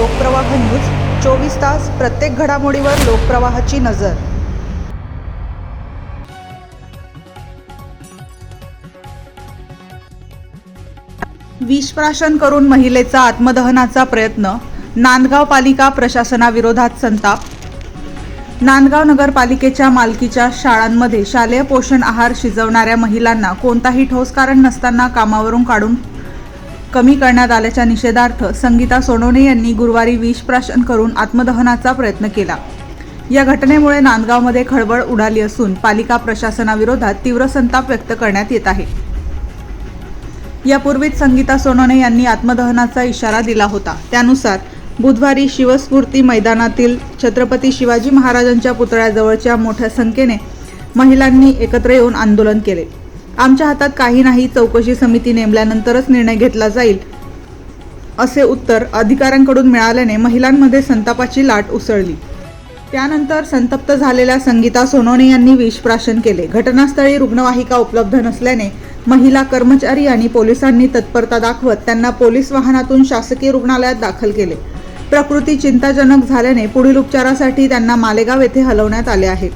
Lokpravah news 24 तास प्रत्येक घडामोडीवर लोकप्रवाहाची नजर। विषप्राशन करून महिलेचा आत्मदहनाचा प्रयत्न। नांदगाव पालिका प्रशासनाविरोधात संताप। नांदगाव नगरपालिकेच्या मालकीच्या शाळांमध्ये शालेय पोषण आहार शिजवणाऱ्या महिलांना कोणताही ठोस कारण नसताना कामावरून काढून कमी करण्यात आल्याच्या निषेधार्थ संगीता सोनवणे यांनी गुरुवारी विषप्राशन करून आत्मदहनाचा प्रयत्न केला। या घटनेमुळे नांदगावमध्ये खळबळ उडाली असून पालिका प्रशासनाविरोधात तीव्र संताप व्यक्त करण्यात येत आहे। यापूर्वीच संगीता सोनवणे यांनी आत्मदहनाचा इशारा दिला होता। त्यानुसार बुधवारी शिवस्फूर्ती मैदानातील छत्रपती शिवाजी महाराजांच्या पुतळ्याजवळच्या मोठ्या संख्येने महिलांनी एकत्र येऊन आंदोलन केले। आमच्या हातात काही नाही, चौकशी समिती नेमल्यानंतरच निर्णय घेतला जाईल, असे उत्तर अधिकाऱ्यांकडून मिळाल्याने महिलांमध्ये संतापाची लाट उसळली। त्यानंतर संतप्त झालेल्या संगीता सोनवणे यांनी विषप्राशन केले। घटनास्थळी रुग्णवाहिका उपलब्ध नसल्याने महिला कर्मचारी आणि पोलिसांनी तत्परता दाखवत त्यांना पोलीस वाहनातून शासकीय रुग्णालयात दाखल केले। प्रकृती चिंताजनक झाल्याने पुढील उपचारासाठी त्यांना मालेगाव येथे हलवण्यात आले आहे।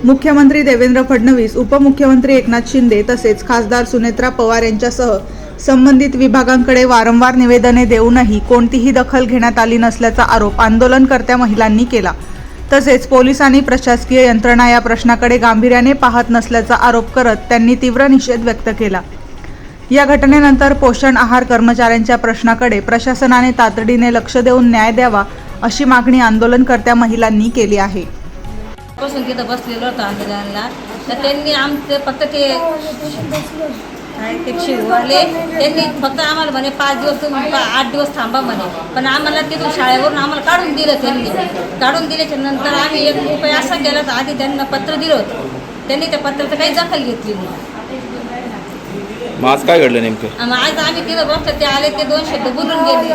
मुख्यमंत्री देवेंद्र फडणवीस, उपमुख्यमंत्री एकनाथ शिंदे तसेच खासदार सुनेत्रा पवार यांच्यासह संबंधित विभागांकडे वारंवार निवेदने देऊनही कोणतीही दखल घेण्यात आली नसल्याचा आरोप आंदोलनकर्त्या महिलांनी केला। तसेच पोलीस आणि प्रशासकीय यंत्रणा या प्रश्नाकडे गांभीर्याने पाहत नसल्याचा आरोप करत त्यांनी तीव्र निषेध व्यक्त केला। या घटनेनंतर पोषण आहार कर्मचाऱ्यांच्या प्रश्नाकडे प्रशासनाने तातडीने लक्ष देऊन न्याय द्यावा, अशी मागणी आंदोलनकर्त्या महिलांनी केली आहे। पासून तिथं बसलेलो होतो आंदोलनाला, तर त्यांनी आमचे फक्त ते शिववाले त्यांनी फक्त आम्हाला म्हणे 5 दिवस 8 दिवस थांबा म्हणे, पण आम्हाला तिथून शाळेवरून आम्हाला काढून दिलं। त्यांनी काढून दिल्याच्या नंतर आम्ही एक उपाय असा केला तर आधी त्यांना पत्र दिलं होतं, त्यांनी त्या पत्राचं काही दखल घेतली नाही। मग आज काय घडलं नेमकं? आज आम्ही तिथं बघतो ते आले, ते 2 शब्द बोलून गेले।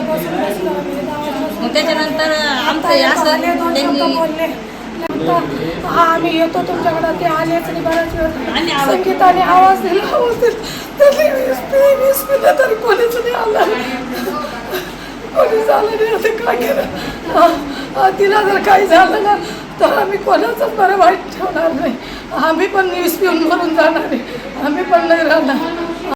मग त्याच्यानंतर आमचं असं त्यांनी आम्ही येतो तुमच्याकडे, ते आलेच नाही। बऱ्याच वेळ संगीताने आवाज दिला, त्यांनी वीस पिलं तरी कोणीच नाही आलं, कोणीच आलं नाही। आता काय केलं? तिला जर काही झालं ना तर आम्ही कोणाचंच बरं वाईट ठेवणार नाही। आम्ही पण वीस पिऊन मरून जाणार आहे, आम्ही पण नाही राहणार।